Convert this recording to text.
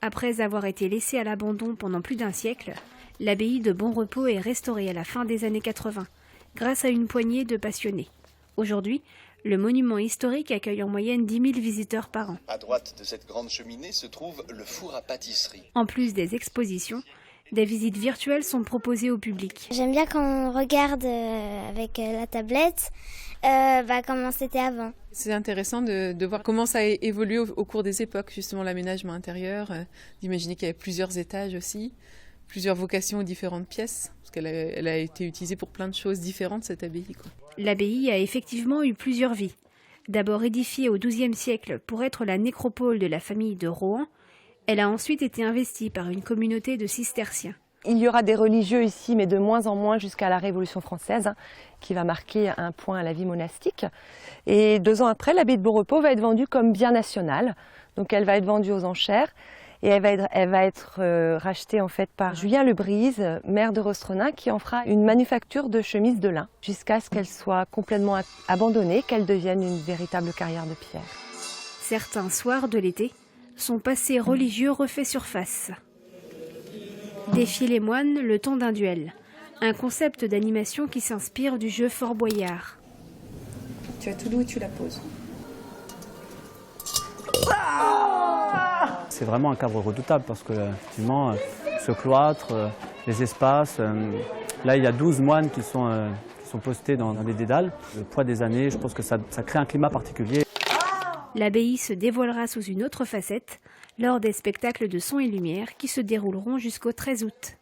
Après avoir été laissée à l'abandon pendant plus d'un siècle, l'abbaye de Bon Repos est restaurée à la fin des années 80, grâce à une poignée de passionnés. Aujourd'hui, le monument historique accueille en moyenne 10 000 visiteurs par an. À droite de cette grande cheminée se trouve le four à pâtisserie. En plus des expositions, des visites virtuelles sont proposées au public. J'aime bien quand on regarde avec la tablette comment c'était avant. C'est intéressant de voir comment ça a évolué au cours des époques, justement l'aménagement intérieur, d'imaginer qu'il y avait plusieurs étages aussi, plusieurs vocations aux différentes pièces, parce qu'elle a été utilisée pour plein de choses différentes, cette abbaye, quoi. L'abbaye a effectivement eu plusieurs vies. D'abord édifiée au XIIe siècle pour être la nécropole de la famille de Rohan, elle a ensuite été investie par une communauté de cisterciens. Il y aura des religieux ici, mais de moins en moins jusqu'à la Révolution française, qui va marquer un point à la vie monastique. Et 2 ans après, l'abbaye de Bon Repos va être vendue comme bien national. Donc elle va être vendue aux enchères et elle va être rachetée en fait par Julien Lebrise, maire de Rostronin, qui en fera une manufacture de chemises de lin, jusqu'à ce qu'elle soit complètement abandonnée, qu'elle devienne une véritable carrière de pierre. Certains soirs de l'été, son passé religieux refait surface. Défier les moines le temps d'un duel. Un concept d'animation qui s'inspire du jeu Fort Boyard. Tu as tout d'où tu la poses. C'est vraiment un cadre redoutable parce que, effectivement, ce cloître, les espaces, là il y a 12 moines qui sont postés dans les dédales. Le poids des années, je pense que ça crée un climat particulier. L'abbaye se dévoilera sous une autre facette lors des spectacles de son et lumière qui se dérouleront jusqu'au 13 août.